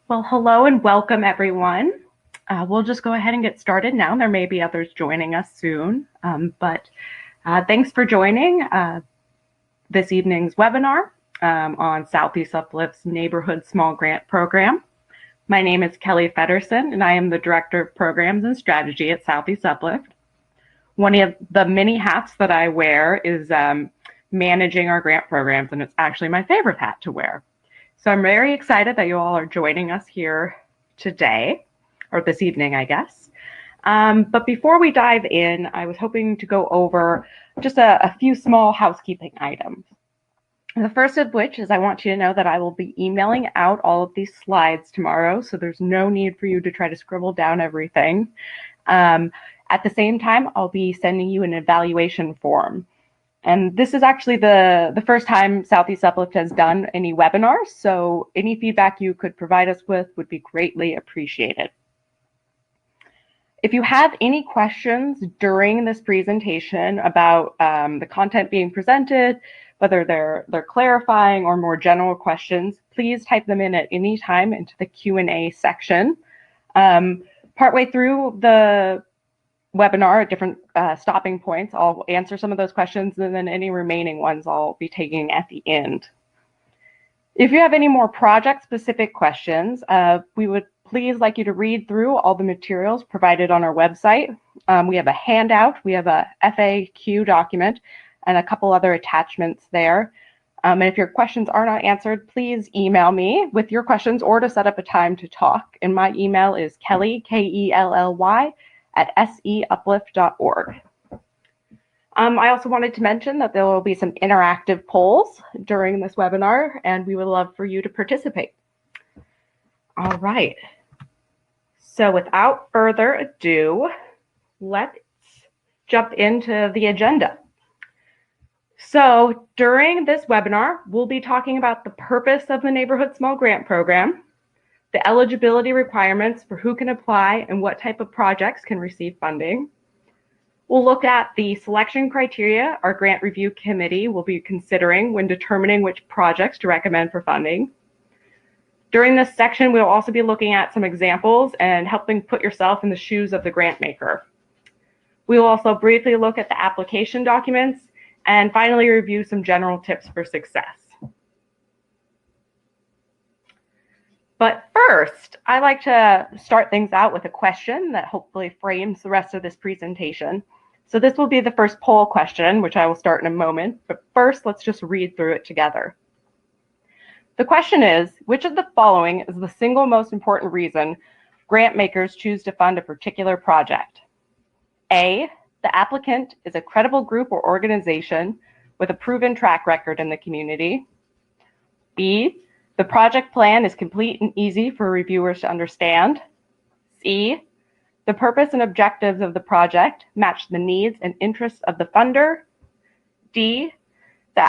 Well, hello and welcome, everyone. We'll just go ahead and get started now. There may be others joining us soon, but thanks for joining this evening's webinar on Southeast Uplift's Neighborhood Small Grant Program. My name is Kelly Feddersen, and I am the Director of Programs and Strategy at Southeast Uplift. One of the many hats that I wear is managing our grant programs, and it's actually my favorite hat to wear. So I'm very excited that you all are joining us here today, or this evening, I guess. But before we dive in, I was hoping to go over just a few small housekeeping items. The first of which is I want you to know that I will be emailing out all of these slides tomorrow, so there's no need for you to try to scribble down everything. At the same time, I'll be sending you an evaluation form. And this is actually the first time Southeast Uplift has done any webinars, so any feedback you could provide us with would be greatly appreciated. If you have any questions during this presentation about the content being presented, whether they're clarifying or more general questions, please type them in at any time into the Q&A section. Partway through the webinar at different stopping points, I'll answer some of those questions, and then any remaining ones I'll be taking at the end. If you have any more project-specific questions, we would please like you to read through all the materials provided on our website. We have a handout, we have a FAQ document, and a couple other attachments there. And if your questions are not answered, please email me with your questions or to set up a time to talk. And my email is Kelly, Kelly, at seuplift.org. I also wanted to mention that there will be some interactive polls during this webinar, and we would love for you to participate. All right. So without further ado, let's jump into the agenda. So during this webinar, we'll be talking about the purpose of the Neighborhood Small Grant Program, the eligibility requirements for who can apply and what type of projects can receive funding. We'll look at the selection criteria our grant review committee will be considering when determining which projects to recommend for funding. During this section, we'll also be looking at some examples and helping put yourself in the shoes of the grant maker. We will also briefly look at the application documents and finally review some general tips for success. But first, I like to start things out with a question that hopefully frames the rest of this presentation. So this will be the first poll question, which I will start in a moment. But first, let's just read through it together. The question is, which of the following is the single most important reason grant makers choose to fund a particular project? A, the applicant is a credible group or organization with a proven track record in the community. B, the project plan is complete and easy for reviewers to understand. C, the purpose and objectives of the project match the needs and interests of the funder. D, the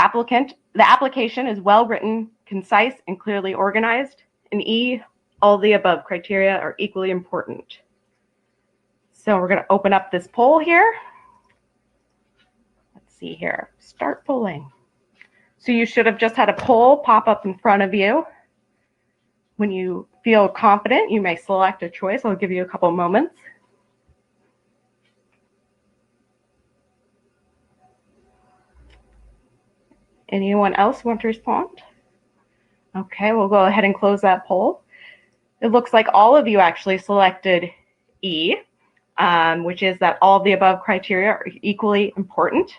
application is well written, concise, and clearly organized. And E, all the above criteria are equally important. So we're going to open up this poll here. Let's see here. Start polling. So you should have just had a poll pop up in front of you. When you feel confident, you may select a choice. I'll give you a couple moments. Anyone else want to respond? Okay, we'll go ahead and close that poll. It looks like all of you actually selected E, which is that all of the above criteria are equally important.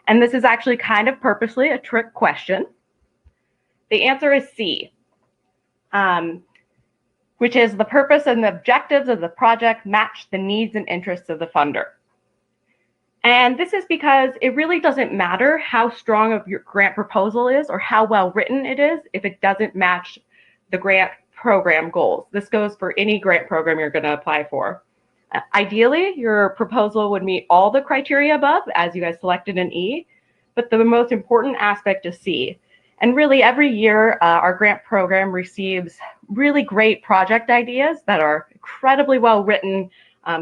And this is actually kind of purposely a trick question. The answer is C, which is the purpose and the objectives of the project match the needs and interests of the funder. And this is because it really doesn't matter how strong of your grant proposal is or how well written it is if it doesn't match the grant program goals. This goes for any grant program you're going to apply for. Ideally, your proposal would meet all the criteria above, as you guys selected in E, but the most important aspect is C. And really, every year, our grant program receives really great project ideas that are incredibly well written,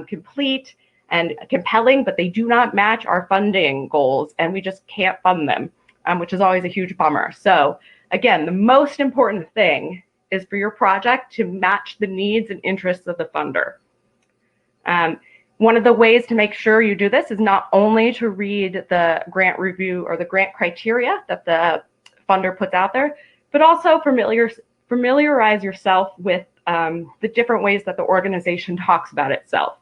complete, and compelling, but they do not match our funding goals, and we just can't fund them, which is always a huge bummer. So again, the most important thing is for your project to match the needs and interests of the funder. One of the ways to make sure you do this is not only to read the grant review or the grant criteria that the funder puts out there, but also familiarize yourself with the different ways that the organization talks about itself.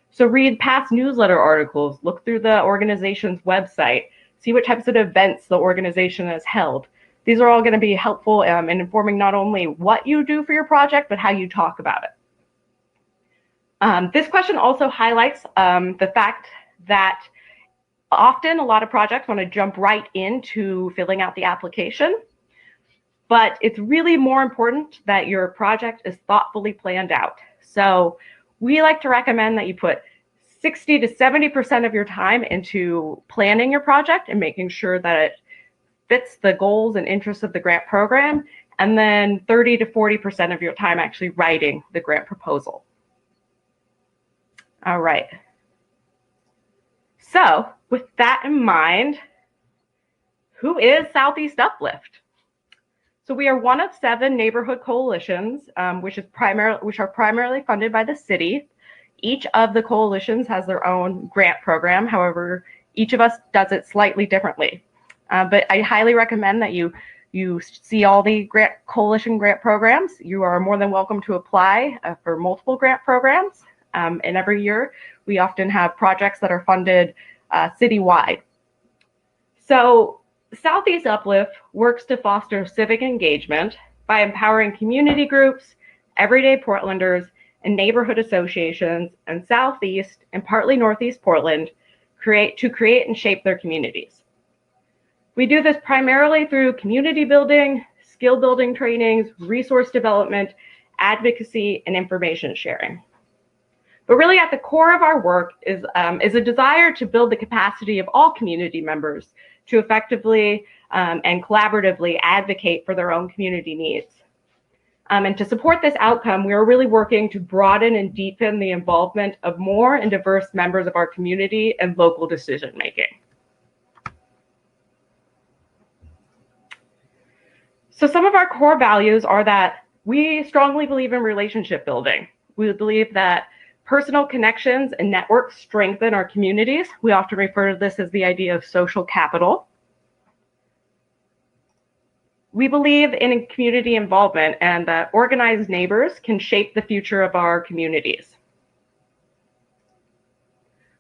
So read past newsletter articles, look through the organization's website, see what types of events the organization has held. These are all going to be helpful in informing not only what you do for your project, but how you talk about it. This question also highlights the fact that often a lot of projects want to jump right into filling out the application, but it's really more important that your project is thoughtfully planned out. So we like to recommend that you put 60 to 70% of your time into planning your project and making sure that it fits the goals and interests of the grant program, and then 30 to 40% of your time actually writing the grant proposal. All right. So with that in mind, who is Southeast Uplift? So we are one of 7 neighborhood coalitions, which are primarily funded by the city. Each of the coalitions has their own grant program. However, each of us does it slightly differently. But I highly recommend that you see all the coalition grant programs. You are more than welcome to apply for multiple grant programs. And every year, we often have projects that are funded citywide. So Southeast Uplift works to foster civic engagement by empowering community groups, everyday Portlanders, and neighborhood associations in Southeast and partly Northeast Portland to create and shape their communities. We do this primarily through community building, skill building trainings, resource development, advocacy, and information sharing. But really at the core of our work is a desire to build the capacity of all community members to effectively and collaboratively advocate for their own community needs. And to support this outcome, we are really working to broaden and deepen the involvement of more and diverse members of our community and local decision making. So some of our core values are that we strongly believe in relationship building. We believe that personal connections and networks strengthen our communities. We often refer to this as the idea of social capital. We believe in community involvement and that organized neighbors can shape the future of our communities.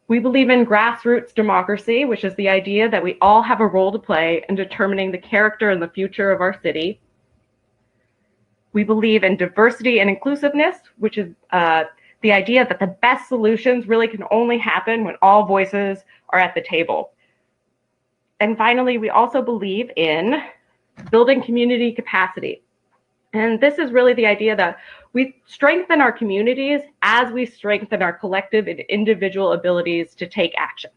We believe in grassroots democracy, which is the idea that we all have a role to play in determining the character and the future of our city. We believe in diversity and inclusiveness, which is the idea that the best solutions really can only happen when all voices are at the table. And finally, we also believe in building community capacity. And this is really the idea that we strengthen our communities as we strengthen our collective and individual abilities to take action.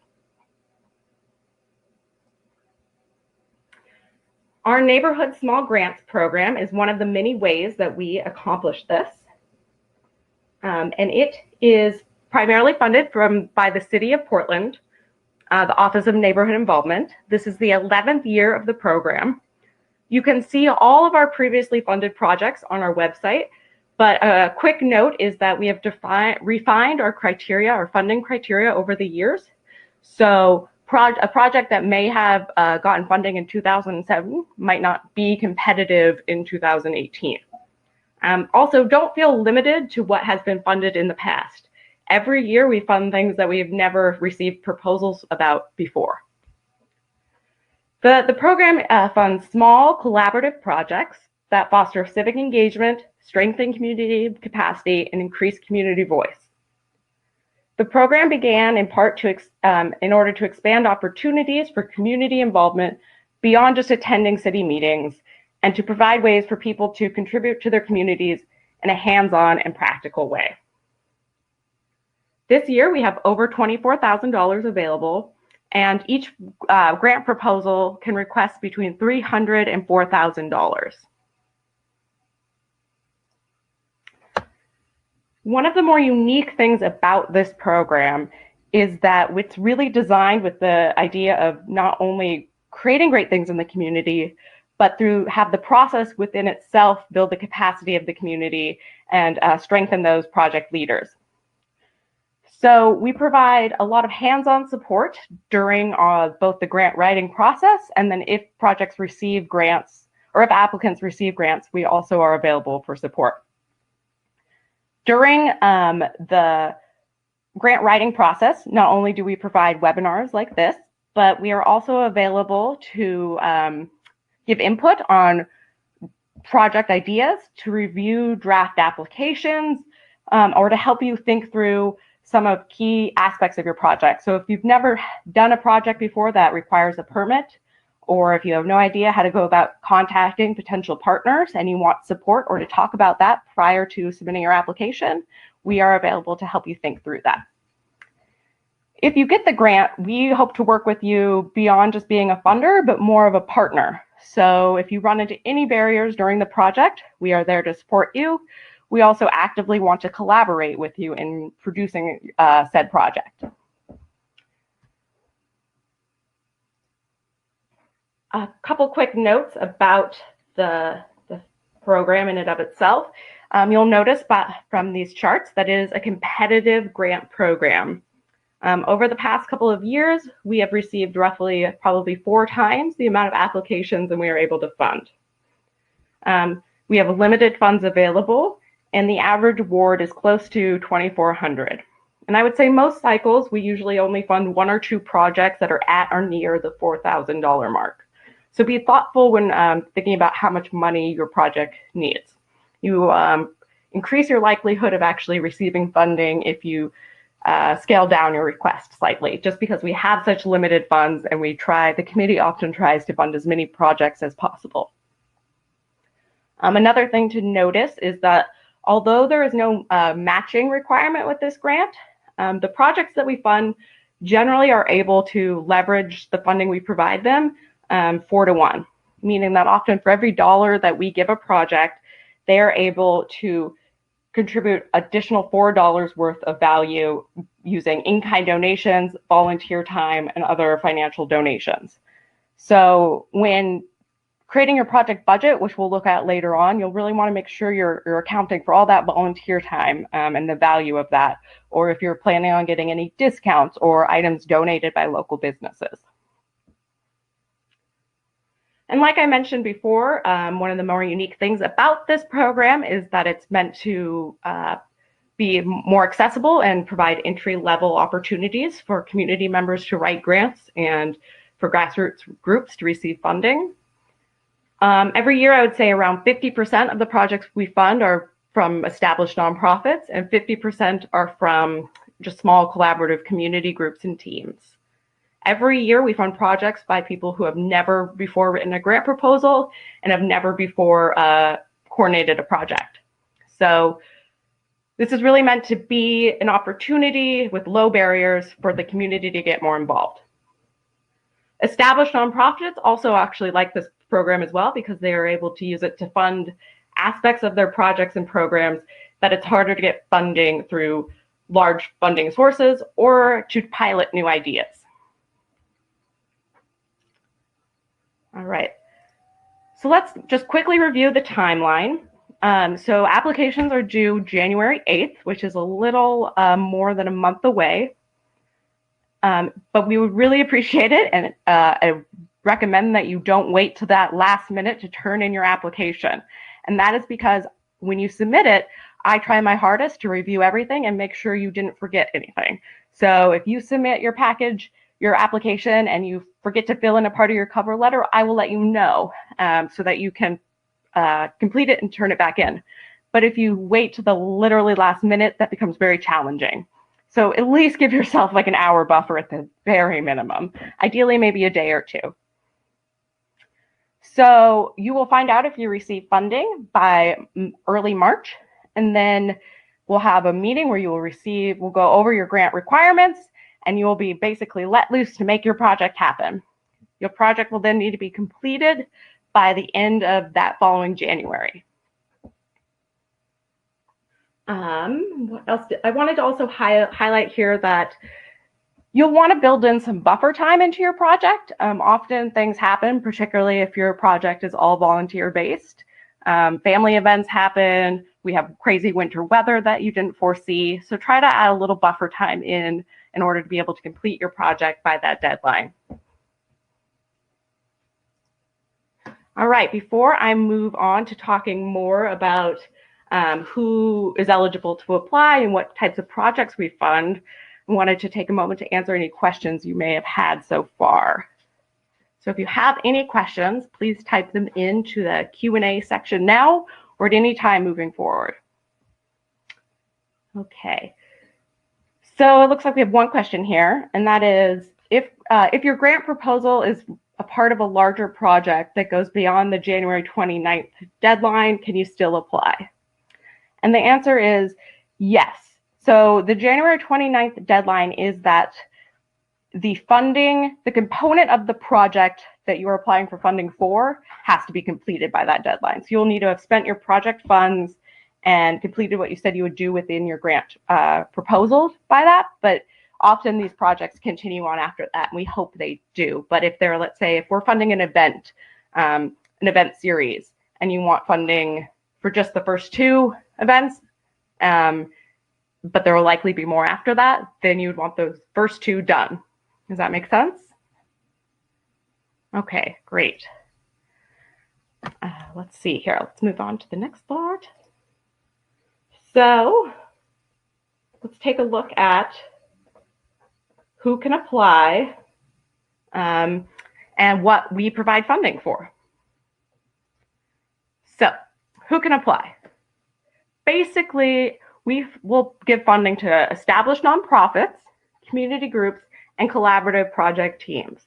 Our Neighborhood Small Grants program is one of the many ways that we accomplish this. And it is primarily funded by the City of Portland, the Office of Neighborhood Involvement. This is the 11th year of the program. You can see all of our previously funded projects on our website, but a quick note is that we have refined our criteria, our funding criteria over the years. So a project that may have gotten funding in 2007 might not be competitive in 2018. Also, don't feel limited to what has been funded in the past. Every year we fund things that we've never received proposals about before. The program funds small collaborative projects that foster civic engagement, strengthen community capacity, and increase community voice. The program began in part in order to expand opportunities for community involvement beyond just attending city meetings, and to provide ways for people to contribute to their communities in a hands-on and practical way. This year, we have over $24,000 available, and each grant proposal can request between $300 and $4,000. One of the more unique things about this program is that it's really designed with the idea of not only creating great things in the community, but have the process within itself build the capacity of the community and strengthen those project leaders. So we provide a lot of hands-on support during both the grant writing process, and then if projects receive grants, or if applicants receive grants, we also are available for support. During the grant writing process, not only do we provide webinars like this, but we are also available to give input on project ideas, to review draft applications, or to help you think through some of key aspects of your project. So if you've never done a project before that requires a permit, or if you have no idea how to go about contacting potential partners and you want support or to talk about that prior to submitting your application, we are available to help you think through that. If you get the grant, we hope to work with you beyond just being a funder, but more of a partner. So if you run into any barriers during the project, we are there to support you. We also actively want to collaborate with you in producing said project. A couple quick notes about the program in and of itself. You'll notice from these charts that it is a competitive grant program. Over the past couple of years, we have received roughly probably 4 times the amount of applications than we are able to fund. We have limited funds available, and the average award is close to $2,400. And I would say most cycles, we usually only fund 1 or 2 projects that are at or near the $4,000 mark. So be thoughtful when thinking about how much money your project needs. You increase your likelihood of actually receiving funding if you scale down your request slightly, just because we have such limited funds and the committee often tries to fund as many projects as possible. Another thing to notice is that although there is no matching requirement with this grant, the projects that we fund generally are able to leverage the funding we provide them 4 to 1, meaning that often for every dollar that we give a project, they are able to contribute additional $4 worth of value using in-kind donations, volunteer time, and other financial donations. So when creating your project budget, which we'll look at later on, you'll really want to make sure you're accounting for all that volunteer time and the value of that, or if you're planning on getting any discounts or items donated by local businesses. And like I mentioned before, one of the more unique things about this program is that it's meant to be more accessible and provide entry-level opportunities for community members to write grants and for grassroots groups to receive funding. Every year, I would say around 50% of the projects we fund are from established nonprofits, and 50% are from just small collaborative community groups and teams. Every year, we fund projects by people who have never before written a grant proposal and have never before coordinated a project. So this is really meant to be an opportunity with low barriers for the community to get more involved. Established nonprofits also actually like this program as well because they are able to use it to fund aspects of their projects and programs that it's harder to get funding through large funding sources or to pilot new ideas. All right, so let's just quickly review the timeline. So applications are due January 8th, which is a little more than a month away. But we would really appreciate it, and I recommend that you don't wait to that last minute to turn in your application. And that is because when you submit it, I try my hardest to review everything and make sure you didn't forget anything. So if you submit your application, and you forget to fill in a part of your cover letter, I will let you know so that you can complete it and turn it back in. But if you wait to the literally last minute, that becomes very challenging. So at least give yourself like an hour buffer at the very minimum, ideally maybe a day or 2. So you will find out if you receive funding by early March, and then we'll have a meeting where we'll go over your grant requirements, and you will be basically let loose to make your project happen. Your project will then need to be completed by the end of that following January. What else? I wanted to also highlight here that You'll want to build in some buffer time into your project. Often things happen, particularly if your project is all volunteer based. Family events happen. We have crazy winter weather that you didn't foresee. So try to add a little buffer time in order to be able to complete your project by that deadline. All right, before I move on to talking more about who is eligible to apply and what types of projects we fund, I wanted to take a moment to answer any questions you may have had so far. So if you have any questions, please type them into the Q&A section now or at any time moving forward. Okay, so it looks like we have one question here, and that is, if your grant proposal is a part of a larger project that goes beyond the January 29th deadline, can you still apply? And the answer is yes. So the January 29th deadline is that the funding, the component of the project that you are applying for funding for has to be completed by that deadline. So you'll need to have spent your project funds and completed what you said you would do within your grant proposal by that. But often these projects continue on after that, and we hope they do. But if they're, let's say, if we're funding an event series, and you want funding for just the first 2 events, but there will likely be more after that, then you would want those first 2 done. Does that make sense? Okay, great. Let's see here. Let's move on to the next slide. So let's take a look at who can apply and what we provide funding for. So who can apply? Basically, we will give funding to established nonprofits, community groups, and collaborative project teams.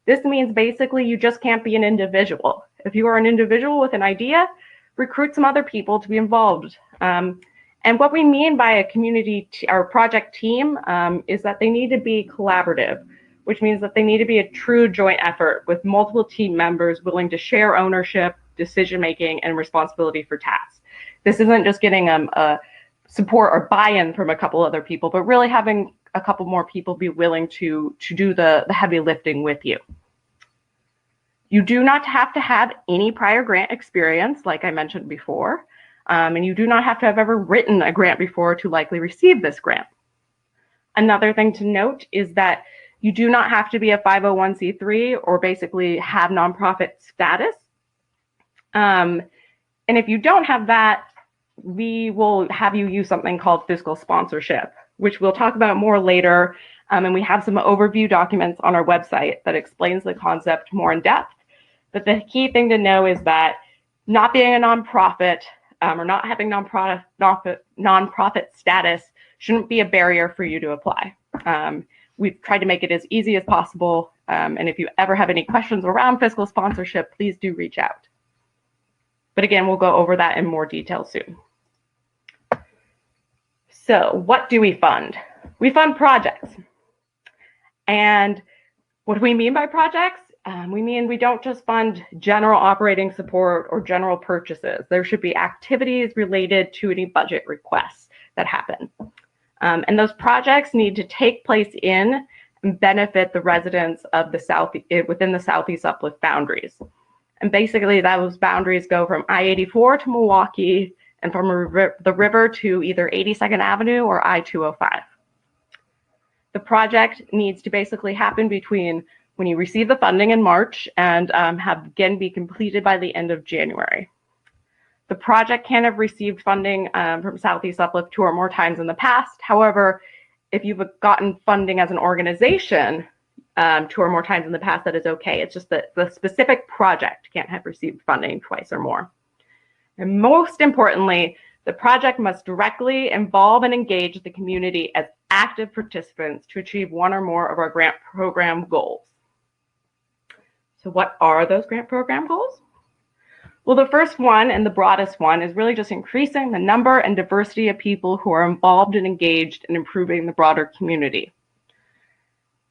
This means basically you just can't be an individual. If you are an individual with an idea, recruit some other people to be involved. And what we mean by a community or project team is that they need to be collaborative, which means that they need to be a true joint effort with multiple team members willing to share ownership, decision-making, and responsibility for tasks. This isn't just getting support or buy-in from a couple other people, but really having a couple more people be willing to do the heavy lifting with you. You do not have to have any prior grant experience, like I mentioned before, and you do not have to have ever written a grant before to likely receive this grant. Another thing to note is that you do not have to be a 501c3 or basically have nonprofit status. And if you don't have that, we will have you use something called fiscal sponsorship, which we'll talk about more later. And we have some overview documents on our website that explains the concept more in depth. But the key thing to know is that not being a nonprofit or not having nonprofit status shouldn't be a barrier for you to apply. We've tried to make it as easy as possible. And if you ever have any questions around fiscal sponsorship, please do reach out. But again, we'll go over that in more detail soon. So what do we fund? We fund projects. And what do we mean by projects? We mean we don't just fund general operating support or general purchases. There should be activities related to any budget requests that happen. And those projects need to take place in and benefit the residents of within the Southeast Uplift boundaries. And basically those boundaries go from I-84 to Milwaukee and from the river to either 82nd Avenue or I-205. The project needs to basically happen between when you receive the funding in March and be completed by the end of January. The project can have received funding from Southeast Uplift 2 or more times in the past. However, if you've gotten funding as an organization 2 or more times in the past, that is okay. It's just that the specific project can't have received funding twice or more. And most importantly, the project must directly involve and engage the community as active participants to achieve one or more of our grant program goals. So what are those grant program goals? Well, the first one and the broadest one is really just increasing the number and diversity of people who are involved and engaged in improving the broader community.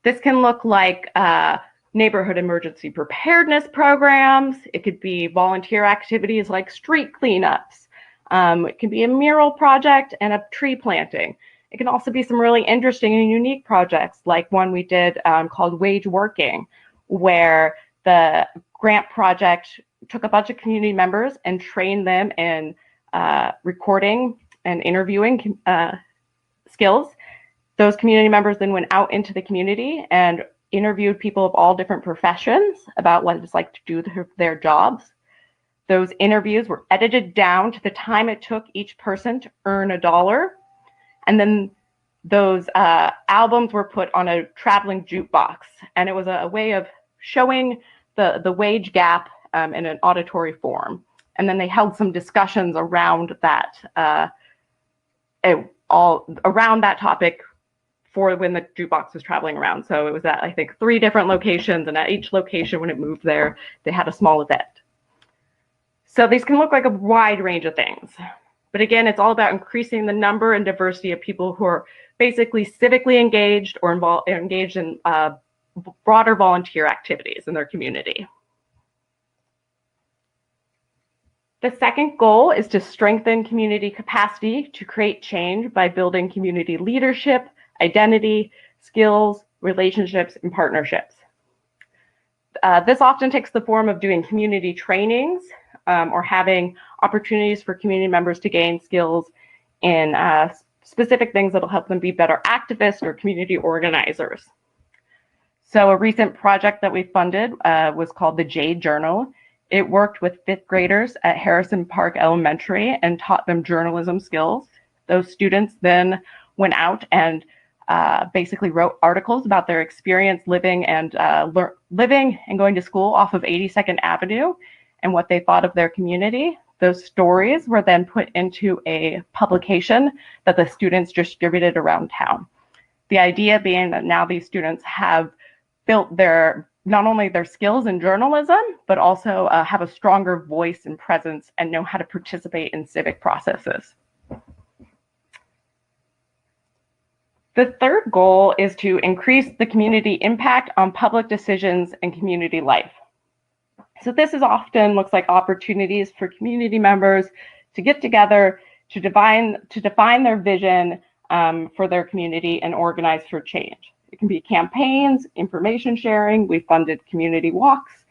This can look like neighborhood emergency preparedness programs. It could be volunteer activities like street cleanups. It can be a mural project and a tree planting. It can also be some really interesting and unique projects, like one we did called Wage Working, where the grant project took a bunch of community members and trained them in recording and interviewing skills. Those community members then went out into the community and interviewed people of all different professions about what it's like to do their jobs. Those interviews were edited down to the time it took each person to earn $1. And then those albums were put on a traveling jukebox. And it was a way of showing the wage gap in an auditory form. And then they held some discussions around that, around that topic for when the jukebox was traveling around. So it was at, I think, 3 different locations. And at each location, when it moved there, they had a small event. So these can look like a wide range of things. But again, it's all about increasing the number and diversity of people who are basically civically engaged or engaged in broader volunteer activities in their community. The second goal is to strengthen community capacity to create change by building community leadership, identity, skills, relationships, and partnerships. This often takes the form of doing community trainings or having opportunities for community members to gain skills in specific things that will help them be better activists or community organizers. So a recent project that we funded was called the Jade Journal. It worked with 5th graders at Harrison Park Elementary and taught them journalism skills. Those students then went out and basically wrote articles about their experience living and going to school off of 82nd Avenue and what they thought of their community. Those stories were then put into a publication that the students distributed around town. The idea being that now these students have built not only their skills in journalism, but also have a stronger voice and presence and know how to participate in civic processes. The third goal is to increase the community impact on public decisions and community life. So this often looks like opportunities for community members to get together, to define their vision for their community and organize for change. It can be campaigns, information sharing. We funded community walks,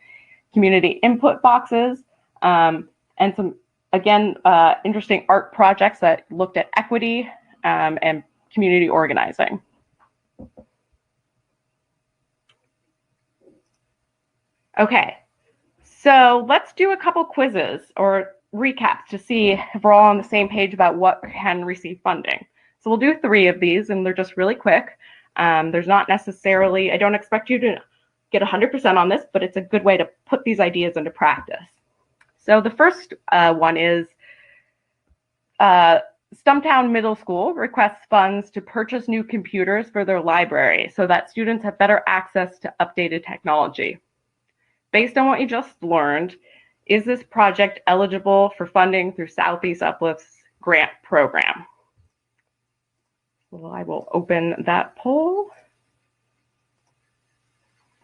community input boxes, and some, again, interesting art projects that looked at equity and community organizing. Okay, so let's do a couple quizzes or recaps to see if we're all on the same page about what can receive funding. So we'll do 3 of these, and they're just really quick. There's not necessarily, I don't expect you to get 100% on this, but it's a good way to put these ideas into practice. So the first one is Stumptown Middle School requests funds to purchase new computers for their library so that students have better access to updated technology. Based on what you just learned, is this project eligible for funding through Southeast Uplift's grant program? Well, I will open that poll.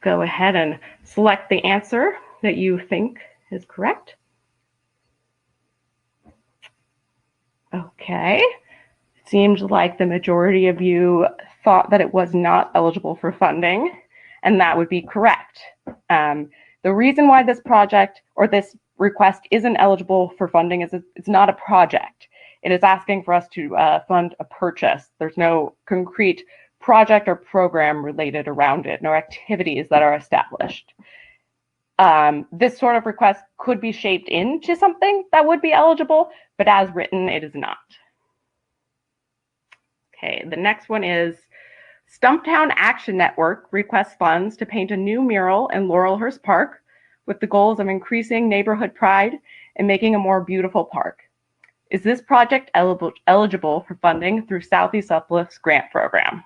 Go ahead and select the answer that you think is correct. Okay, it seems like the majority of you thought that it was not eligible for funding, and that would be correct. The reason why this project or this request isn't eligible for funding is it's not a project. It is asking for us to fund a purchase. There's no concrete project or program related around it, no activities that are established. This sort of request could be shaped into something that would be eligible, but as written, it is not. Okay, the next one is Stumptown Action Network requests funds to paint a new mural in Laurelhurst Park with the goals of increasing neighborhood pride and making a more beautiful park. Is this project eligible for funding through Southeast Uplift's grant program?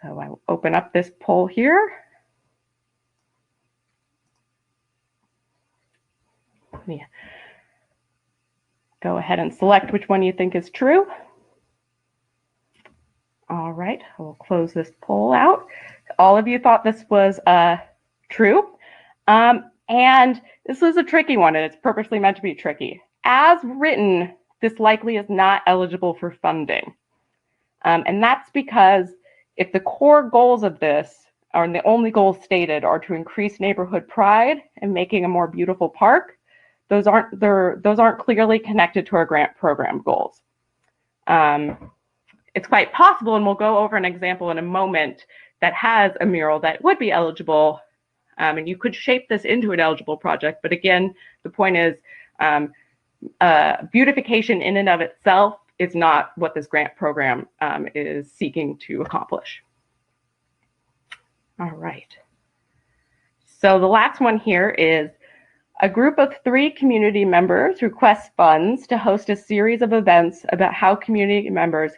So I will open up this poll here. Go ahead and select which one you think is true. All right, I will close this poll out. All of you thought this was true. And this was a tricky one, and it's purposely meant to be tricky. As written, this likely is not eligible for funding. And that's because if the core goals of this, or the only goals stated, are to increase neighborhood pride and making a more beautiful park, those aren't clearly connected to our grant program goals. It's quite possible, and we'll go over an example in a moment, that has a mural that would be eligible, and you could shape this into an eligible project. But again, the point is, beautification in and of itself is not what this grant program is seeking to accomplish. All right. So the last one here is, a group of 3 community members requests funds to host a series of events about how community members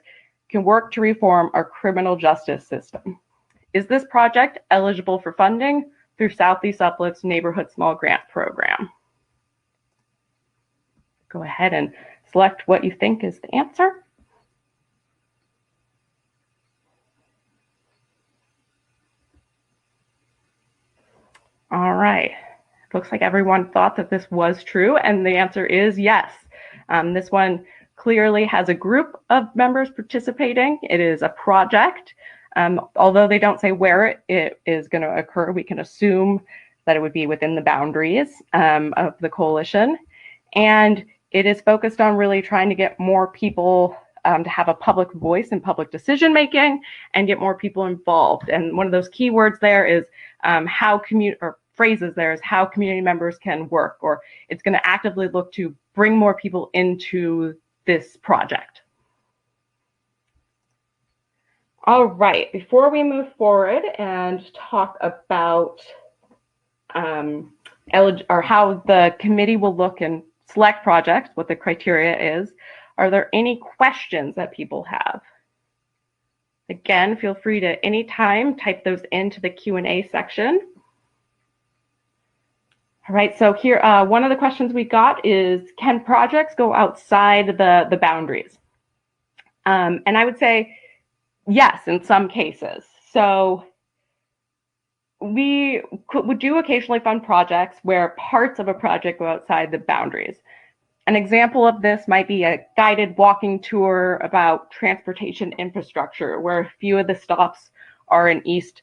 can work to reform our criminal justice system. Is this project eligible for funding through Southeast Uplift's Neighborhood Small Grant Program? Go ahead and select what you think is the answer. All right. Looks like everyone thought that this was true, and the answer is yes. This one clearly has a group of members participating. It is a project. Although they don't say where it is going to occur, we can assume that it would be within the boundaries of the coalition. And it is focused on really trying to get more people to have a public voice in public decision making and get more people involved. And one of those key words there is phrases there is how community members can work, or it's going to actively look to bring more people into this project. All right, before we move forward and talk about how the committee will look and select projects, what the criteria is, are there any questions that people have? Again, feel free to anytime type those into the Q&A section. All right, so here, one of the questions we got is, can projects go outside the boundaries? And I would say yes, in some cases. So we do occasionally fund projects where parts of a project go outside the boundaries. An example of this might be a guided walking tour about transportation infrastructure, where a few of the stops are in East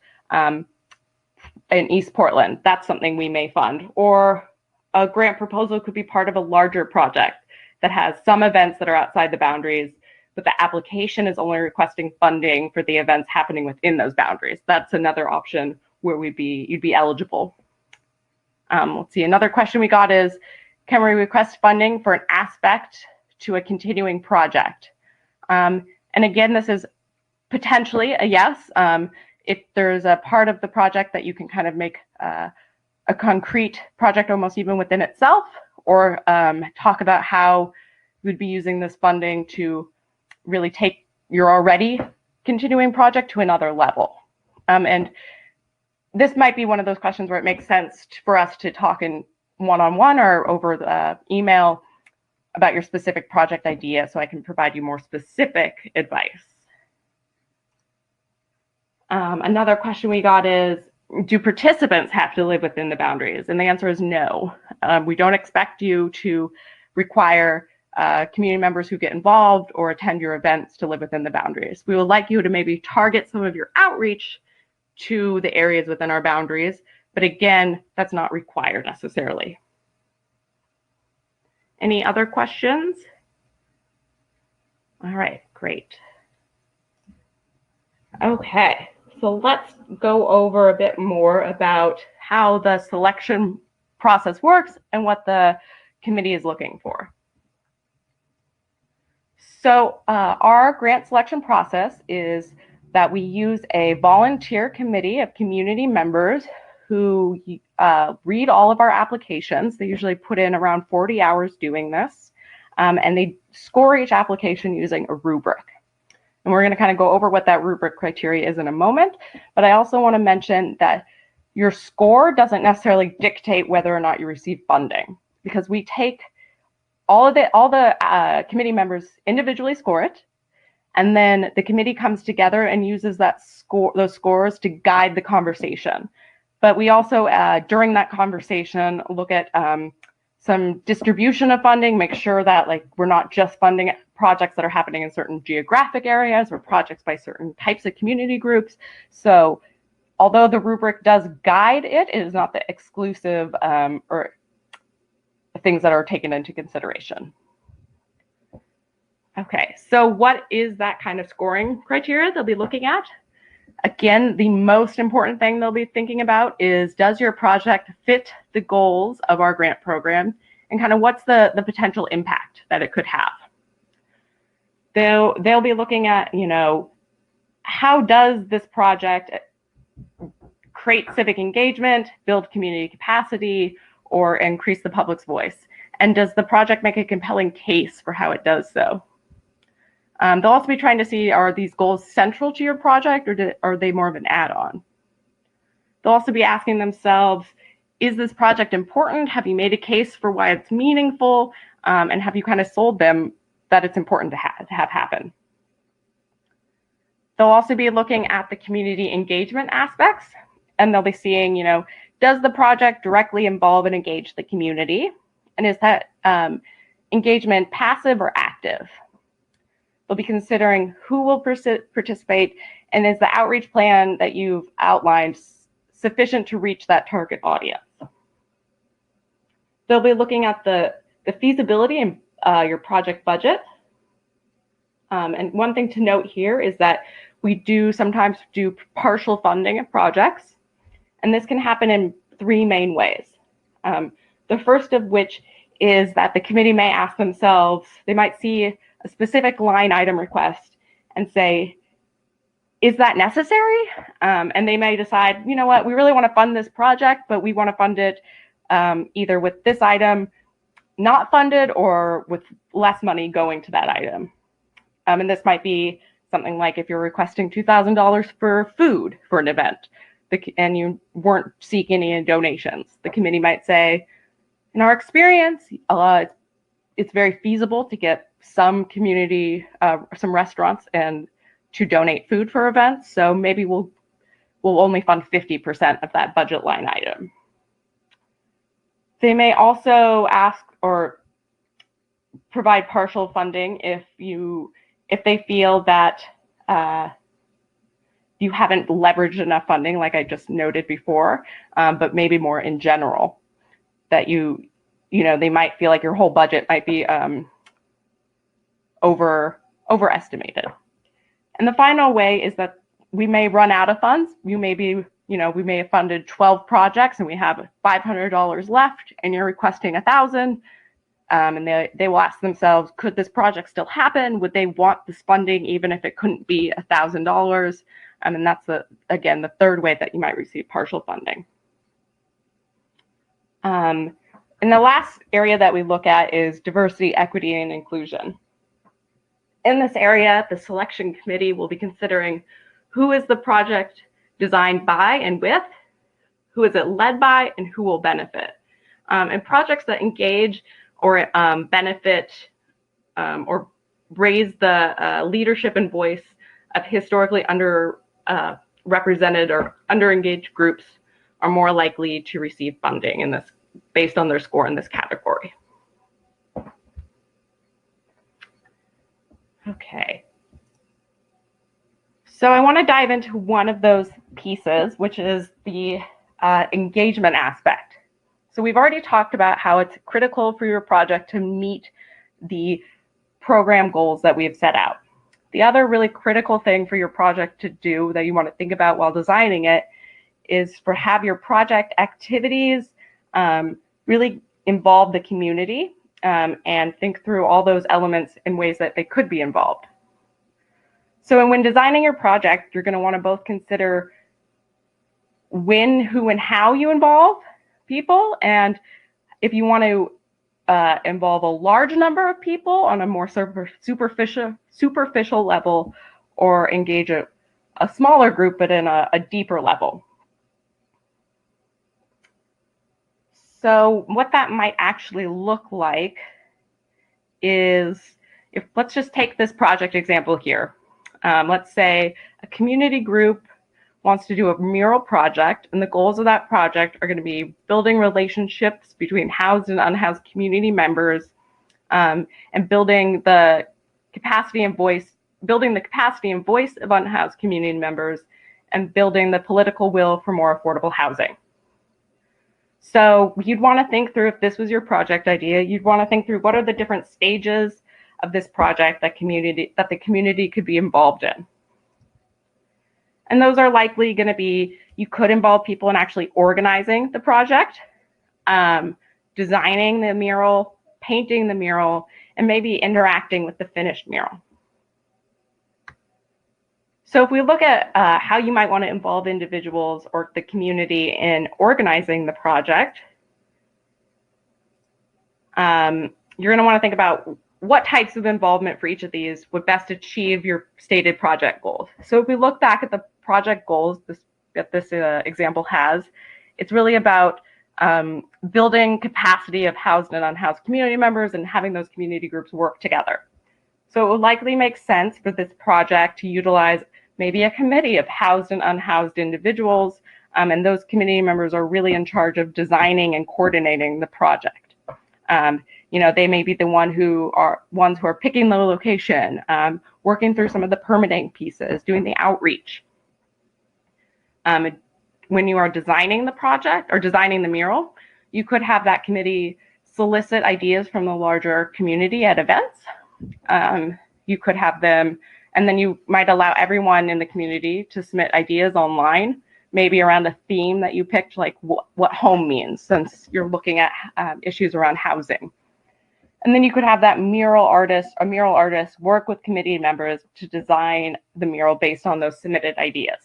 Portland. That's something we may fund. Or a grant proposal could be part of a larger project that has some events that are outside the boundaries, but the application is only requesting funding for the events happening within those boundaries. That's another option where you'd be eligible. Let's see, another question we got is, can we request funding for an aspect to a continuing project? And again, this is potentially a yes. If there's a part of the project that you can kind of make a concrete project almost even within itself, or talk about how you'd be using this funding to really take your already continuing project to another level. And this might be one of those questions where it makes sense for us to talk in one-on-one or over the email about your specific project idea, so I can provide you more specific advice. Another question we got is, do participants have to live within the boundaries? And the answer is no. We don't expect you to require community members who get involved or attend your events to live within the boundaries. We would like you to maybe target some of your outreach to the areas within our boundaries, but again, that's not required necessarily. Any other questions? All right, great. Okay, so let's go over a bit more about how the selection process works and what the committee is looking for. So our grant selection process is that we use a volunteer committee of community members who read all of our applications. They usually put in around 40 hours doing this, and they score each application using a rubric. And we're going to kind of go over what that rubric criteria is in a moment, but I also want to mention that your score doesn't necessarily dictate whether or not you receive funding, because we take all the committee members individually score it, and then the committee comes together and uses those scores to guide the conversation. But we also, during that conversation, look at some distribution of funding, make sure that like we're not just funding projects that are happening in certain geographic areas or projects by certain types of community groups. So although the rubric does guide it, it is not the exclusive or things that are taken into consideration. Okay, so what is that kind of scoring criteria they'll be looking at? Again, the most important thing they'll be thinking about is, does your project fit the goals of our grant program, and kind of what's the potential impact that it could have? They'll be looking at, you know, how does this project create civic engagement, build community capacity, or increase the public's voice? And does the project make a compelling case for how it does so? They'll also be trying to see, are these goals central to your project, or are they more of an add-on? They'll also be asking themselves, is this project important? Have you made a case for why it's meaningful? And have you kind of sold them that it's important to have happen? They'll also be looking at the community engagement aspects, and they'll be seeing, you know, does the project directly involve and engage the community? And is that engagement passive or active? They'll be considering who will participate, and is the outreach plan that you've outlined sufficient to reach that target audience? They'll be looking at the feasibility and your project budget. And one thing to note here is that we do sometimes do partial funding of projects, and this can happen in three main ways. The first of which is that the committee may ask themselves, they might see a specific line item request and say, is that necessary? And they may decide, you know what, we really want to fund this project, but we want to fund it either with this item not funded or with less money going to that item. And this might be something like if you're requesting $2,000 for food for an event and you weren't seeking any donations, the committee might say, in our experience, it's very feasible to get some community, some restaurants and to donate food for events. So maybe we'll only fund 50% of that budget line item. They may also ask or provide partial funding if they feel that you haven't leveraged enough funding, like I just noted before, but maybe more in general, that you know, they might feel like your whole budget might be overestimated. And the final way is that we may run out of funds. We may have funded 12 projects and we have $500 left, and you're requesting $1,000. And they will ask themselves, could this project still happen? Would they want this funding even if it couldn't be $1,000? And that's, again, the third way that you might receive partial funding. And the last area that we look at is diversity, equity, and inclusion. In this area, the selection committee will be considering who is the project designed by and with, who is it led by, and who will benefit. And projects that engage or benefit or raise the leadership and voice of historically underrepresented or underengaged groups are more likely to receive funding in this, based on their score in this category. Okay. So I want to dive into one of those pieces, which is the engagement aspect. So we've already talked about how it's critical for your project to meet the program goals that we have set out. The other really critical thing for your project to do that you want to think about while designing it is for have your project activities really involve the community and think through all those elements in ways that they could be involved. So when designing your project, you're going to want to both consider when, who, and how you involve people, and if you want to involve a large number of people on a more superficial level, or engage a smaller group but in a deeper level. So what that might actually look like is, let's just take this project example here. Let's say a community group wants to do a mural project, and the goals of that project are going to be building relationships between housed and unhoused community members, and building the capacity and voice of unhoused community members, and building the political will for more affordable housing. So you'd want to think through, if this was your project idea, you'd want to think through what are the different stages of this project that the community could be involved in. And those are likely going to be, you could involve people in actually organizing the project, designing the mural, painting the mural, and maybe interacting with the finished mural. So if we look at how you might want to involve individuals or the community in organizing the project, you're going to want to think about what types of involvement for each of these would best achieve your stated project goals. So if we look back at the project goals that this example has, it's really about building capacity of housed and unhoused community members and having those community groups work together. So it would likely make sense for this project to utilize maybe a committee of housed and unhoused individuals, and those community members are really in charge of designing and coordinating the project. They may be the ones who are picking the location, working through some of the permitting pieces, doing the outreach. When you are designing the project or designing the mural, you could have that committee solicit ideas from the larger community at events. You could have them, and then you might allow everyone in the community to submit ideas online, maybe around a theme that you picked, like what home means, since you're looking at issues around housing. And then you could have that mural artist work with committee members to design the mural based on those submitted ideas.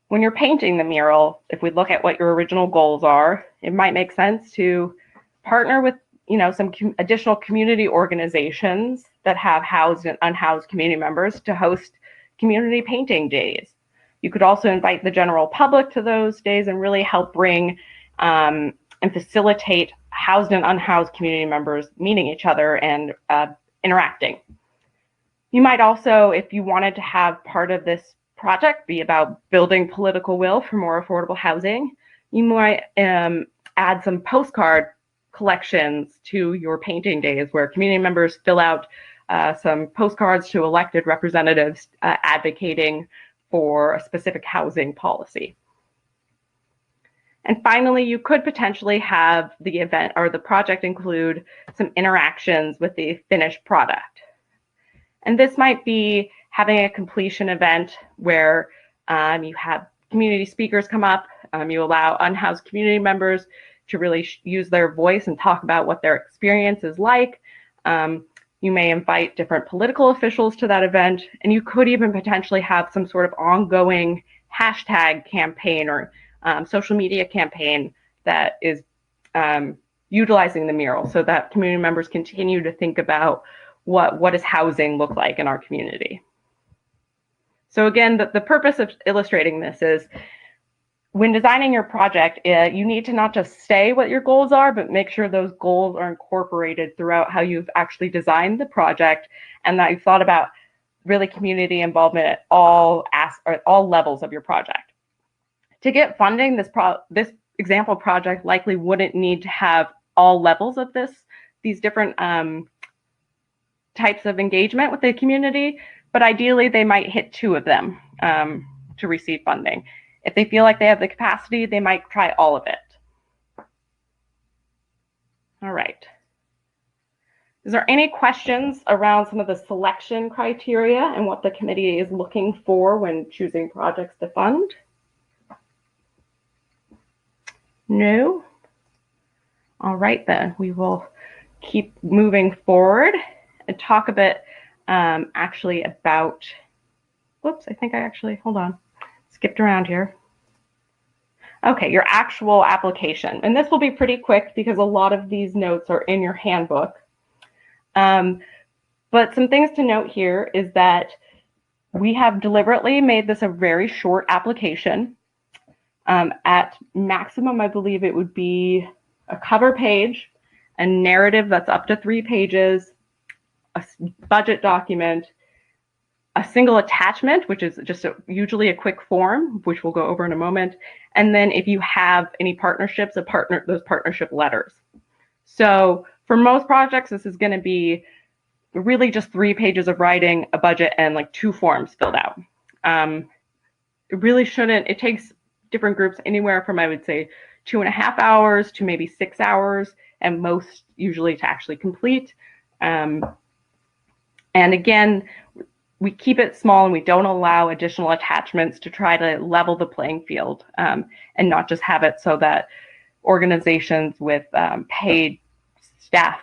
When you're painting the mural, if we look at what your original goals are, it might make sense to partner with some additional community organizations that have housed and unhoused community members to host community painting days. You could also invite the general public to those days and really help bring and facilitate housed and unhoused community members meeting each other and interacting. You might also, if you wanted to have part of this project be about building political will for more affordable housing, you might add some postcard collections to your painting days where community members fill out some postcards to elected representatives advocating for a specific housing policy. And finally, you could potentially have the event or the project include some interactions with the finished product. And this might be having a completion event where you have community speakers come up, you allow unhoused community members to really use their voice and talk about what their experience is like. You may invite different political officials to that event, and you could even potentially have some sort of ongoing hashtag campaign or social media campaign that is utilizing the mural so that community members continue to think about what does housing look like in our community. So again, the purpose of illustrating this is when designing your project, you need to not just say what your goals are, but make sure those goals are incorporated throughout how you've actually designed the project and that you've thought about really community involvement at all levels of your project. To get funding, this example project likely wouldn't need to have all levels of these different types of engagement with the community, but ideally they might hit 2 of them to receive funding. If they feel like they have the capacity, they might try all of it. All right. Is there any questions around some of the selection criteria and what the committee is looking for when choosing projects to fund? No? All right, then we will keep moving forward and talk a bit actually about, whoops, I think I actually, hold on, skipped around here. Okay, your actual application. And this will be pretty quick because a lot of these notes are in your handbook. But some things to note here is that we have deliberately made this a very short application. At maximum, I believe it would be a cover page, a narrative that's up to 3 pages, a budget document, a single attachment, which is just usually a quick form, which we'll go over in a moment. And then if you have any partnerships, those partnership letters. So for most projects, this is going to be really just 3 pages of writing, a budget, and like 2 forms filled out. It really shouldn't, it takes different groups anywhere from, I would say, 2.5 hours to maybe 6 hours, and most usually to actually complete. And again, we keep it small and we don't allow additional attachments to try to level the playing field, and not just have it so that organizations with paid staff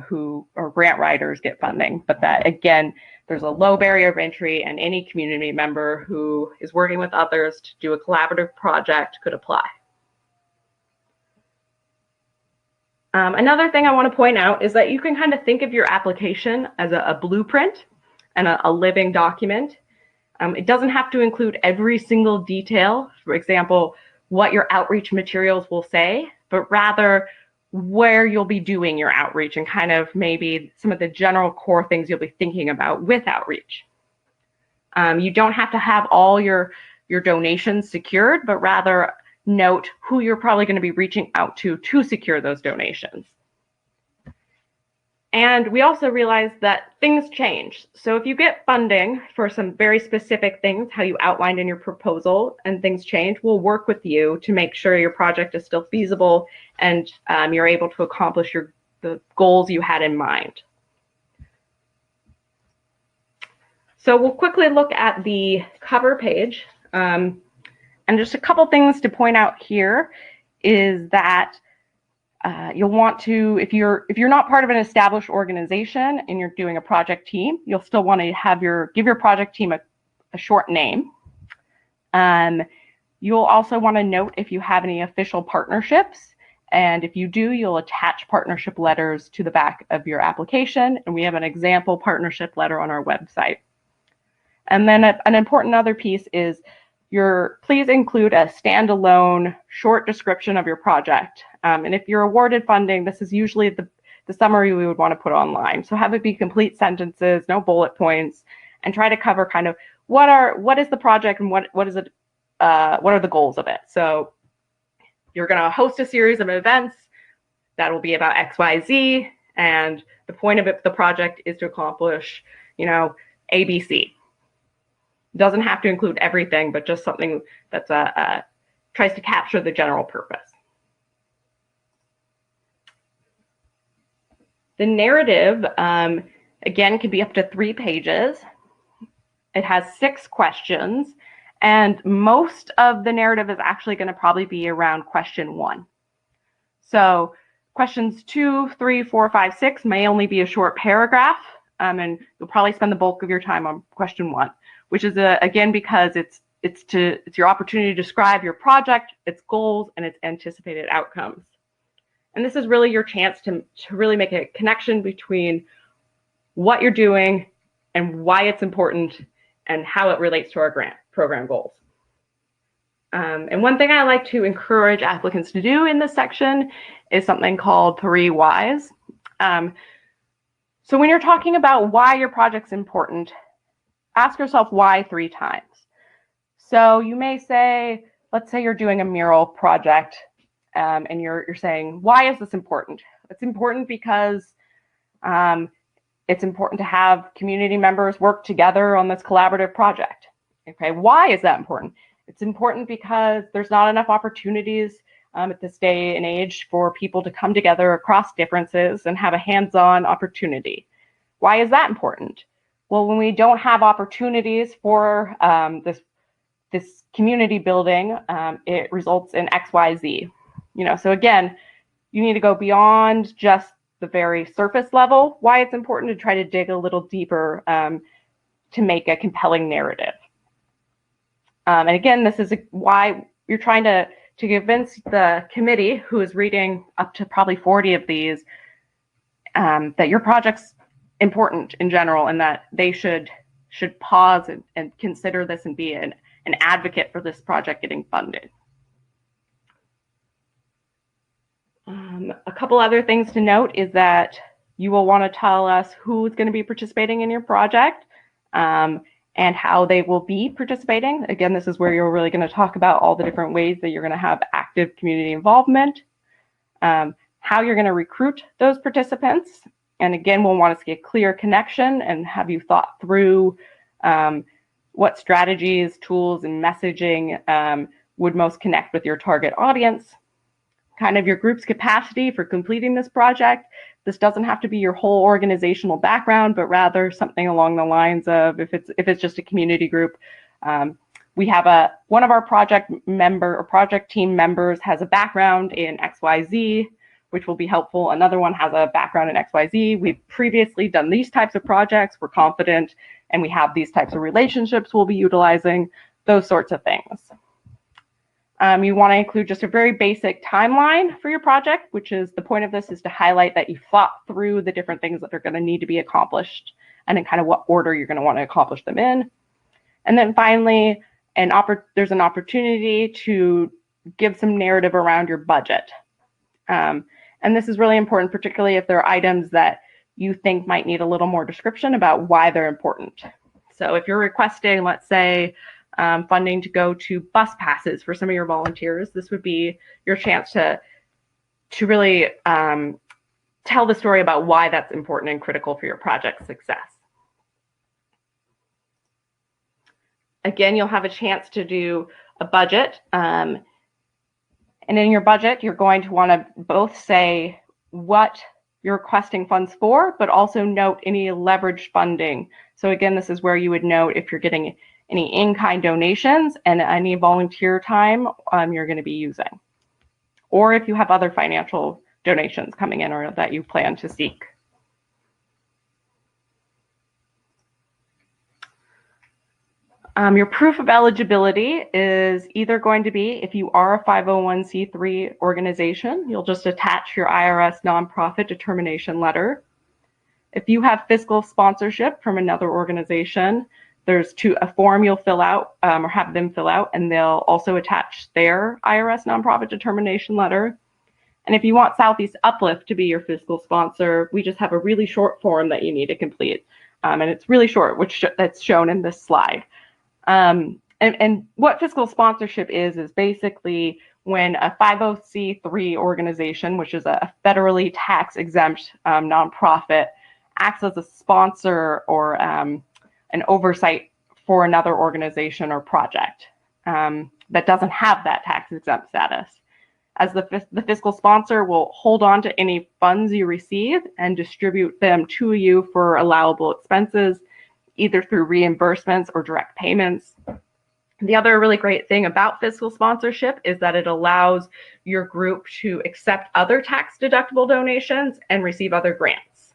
who are grant writers get funding, but that again, there's a low barrier of entry and any community member who is working with others to do a collaborative project could apply. Another thing I want to point out is that you can kind of think of your application as a blueprint and a living document. It doesn't have to include every single detail, for example, what your outreach materials will say, but rather where you'll be doing your outreach and kind of maybe some of the general core things you'll be thinking about with outreach. You don't have to have all your donations secured, but rather note who you're probably going to be reaching out to secure those donations. And we also realize that things change. So if you get funding for some very specific things, how you outlined in your proposal, and things change, we'll work with you to make sure your project is still feasible and you're able to accomplish the goals you had in mind. So we'll quickly look at the cover page. And just a couple things to point out here is that you'll want to, if you're not part of an established organization and you're doing a project team, you'll still want to have give your project team a short name. You'll also want to note if you have any official partnerships, and if you do, you'll attach partnership letters to the back of your application, and we have an example partnership letter on our website. And then an important other piece is please include a standalone short description of your project. And if you're awarded funding, this is usually the summary we would want to put online. So have it be complete sentences, no bullet points, and try to cover kind of what is the project and what is it, what are the goals of it. So you're going to host a series of events that will be about XYZ, and the point of the project is to accomplish, ABC. Doesn't have to include everything, but just something that's tries to capture the general purpose. The narrative, again, can be up to 3 pages. It has 6 questions, and most of the narrative is actually going to probably be around question 1. So questions 2, 3, 4, 5, 6 may only be a short paragraph, and you'll probably spend the bulk of your time on question 1, which is again because it's your opportunity to describe your project, its goals, and its anticipated outcomes. And this is really your chance to really make a connection between what you're doing and why it's important and how it relates to our grant program goals. And one thing I like to encourage applicants to do in this section is something called 3 whys. So when you're talking about why your project's important, ask yourself why 3 times. So you may say, let's say you're doing a mural project, and you're saying, why is this important? It's important because it's important to have community members work together on this collaborative project. Okay, why is that important? It's important because there's not enough opportunities at this day and age for people to come together across differences and have a hands-on opportunity. Why is that important? Well, when we don't have opportunities for this community building, it results in XYZ. So again, you need to go beyond just the very surface level, why it's important to try to dig a little deeper to make a compelling narrative. And again, this is why you're trying to convince the committee, who is reading up to probably 40 of these, that your project's important in general, and that they should pause and consider this and be an advocate for this project getting funded. A couple other things to note is that you will want to tell us who's going to be participating in your project, and and how they will be participating. Again, this is where you're really going to talk about all the different ways that you're going to have active community involvement, how you're going to recruit those participants. And again, we'll want to see a clear connection and have you thought through what strategies, tools, and messaging would most connect with your target audience, kind of your group's capacity for completing this project. This doesn't have to be your whole organizational background, but rather something along the lines of if it's just a community group. We have one of our project team members has a background in XYZ, which will be helpful. Another one has a background in XYZ. We've previously done these types of projects. We're confident, and we have these types of relationships we'll be utilizing, those sorts of things. You want to include just a very basic timeline for your project, which is the point of this is to highlight that you thought through the different things that are going to need to be accomplished and in kind of what order you're going to want to accomplish them in. And then finally, there's an opportunity to give some narrative around your budget. And this is really important, particularly if there are items that you think might need a little more description about why they're important. So if you're requesting, let's say, funding to go to bus passes for some of your volunteers, this would be your chance to really tell the story about why that's important and critical for your project's success. Again, you'll have a chance to do a budget. And in your budget, you're going to want to both say what you're requesting funds for, but also note any leveraged funding. So again, this is where you would note if you're getting any in-kind donations and any volunteer time you're going to be using, or if you have other financial donations coming in or that you plan to seek. Your proof of eligibility is either going to be, if you are a 501c3 organization, you'll just attach your IRS nonprofit determination letter. If you have fiscal sponsorship from another organization, there's a form you'll fill out or have them fill out, and they'll also attach their IRS nonprofit determination letter. And if you want Southeast Uplift to be your fiscal sponsor, we just have a really short form that you need to complete. And it's really short, that's shown in this slide. And what fiscal sponsorship is basically when a 50c3 organization, which is a federally tax exempt nonprofit, acts as a sponsor or an oversight for another organization or project that doesn't have that tax exempt status. As the fiscal sponsor will hold on to any funds you receive and distribute them to you for allowable expenses, either through reimbursements or direct payments. The other really great thing about fiscal sponsorship is that it allows your group to accept other tax deductible donations and receive other grants.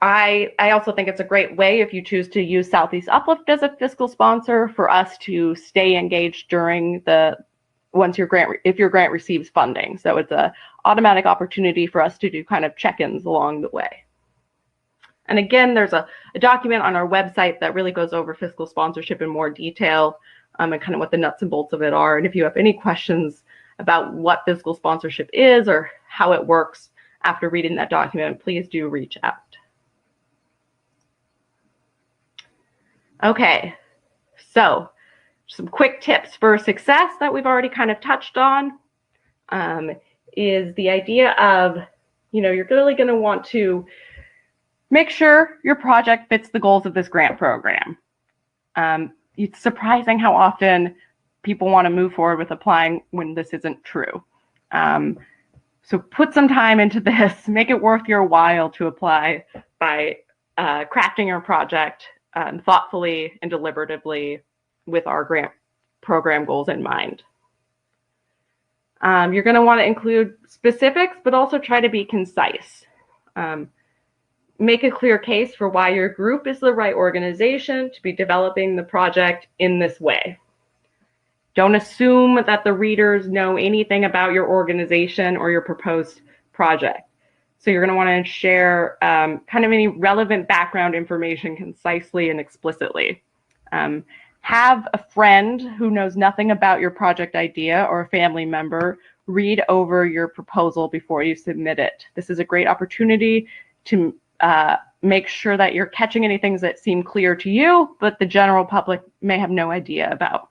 I also think it's a great way, if you choose to use Southeast Uplift as a fiscal sponsor, for us to stay engaged during if your grant receives funding. So it's an automatic opportunity for us to do kind of check-ins along the way. And again, there's a document on our website that really goes over fiscal sponsorship in more detail and kind of what the nuts and bolts of it are. And if you have any questions about what fiscal sponsorship is or how it works after reading that document, please do reach out. Okay, so some quick tips for success that we've already kind of touched on is the idea of, you're really going to want to make sure your project fits the goals of this grant program. It's surprising how often people want to move forward with applying when this isn't true. So put some time into this, make it worth your while to apply by crafting your project thoughtfully and deliberatively with our grant program goals in mind. You're going to want to include specifics, but also try to be concise. Make a clear case for why your group is the right organization to be developing the project in this way. Don't assume that the readers know anything about your organization or your proposed project. So you're going to want to share kind of any relevant background information concisely and explicitly. Have a friend who knows nothing about your project idea or a family member read over your proposal before you submit it. This is a great opportunity to make sure that you're catching any things that seem clear to you, but the general public may have no idea about.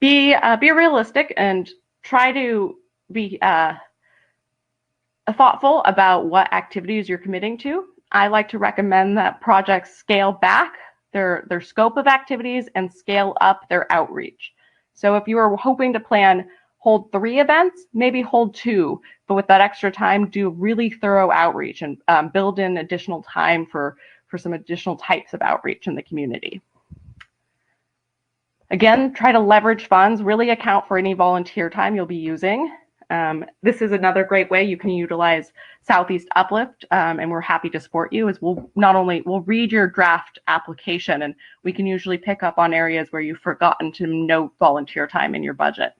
Be realistic and try to be thoughtful about what activities you're committing to. I like to recommend that projects scale back their scope of activities and scale up their outreach. So if you are hoping to hold 3 events, maybe hold 2, but with that extra time, do really thorough outreach and build in additional time for some additional types of outreach in the community. Again, try to leverage funds, really account for any volunteer time you'll be using. This is another great way you can utilize Southeast Uplift, and we're happy to support you. As we'll read your draft application, and we can usually pick up on areas where you've forgotten to note volunteer time in your budget.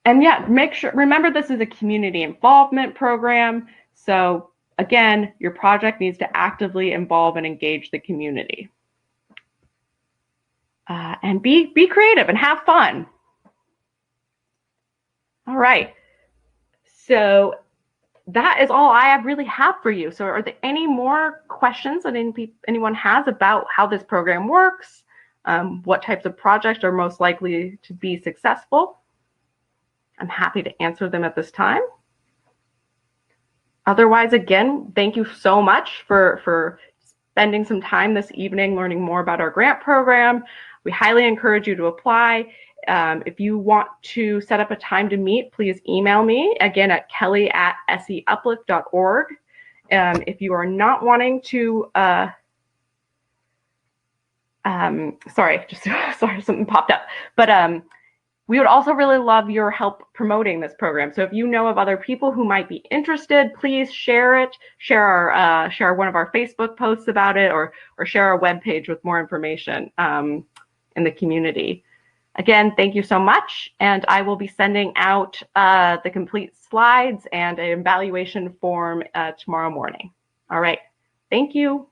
And yeah, remember this is a community involvement program. So again, your project needs to actively involve and engage the community. And be creative and have fun. All right. So that is all I really have for you. So are there any more questions that anyone has about how this program works? What types of projects are most likely to be successful? I'm happy to answer them at this time. Otherwise, again, thank you so much for spending some time this evening learning more about our grant program. We highly encourage you to apply. If you want to set up a time to meet, please email me, again, at kelly@seuplift.org. If you are not wanting to, sorry, something popped up. But we would also really love your help promoting this program. So if you know of other people who might be interested, please share it. Share one of our Facebook posts about it, or share our webpage with more information in the community. Again, thank you so much, and I will be sending out the complete slides and an evaluation form tomorrow morning. All right, thank you.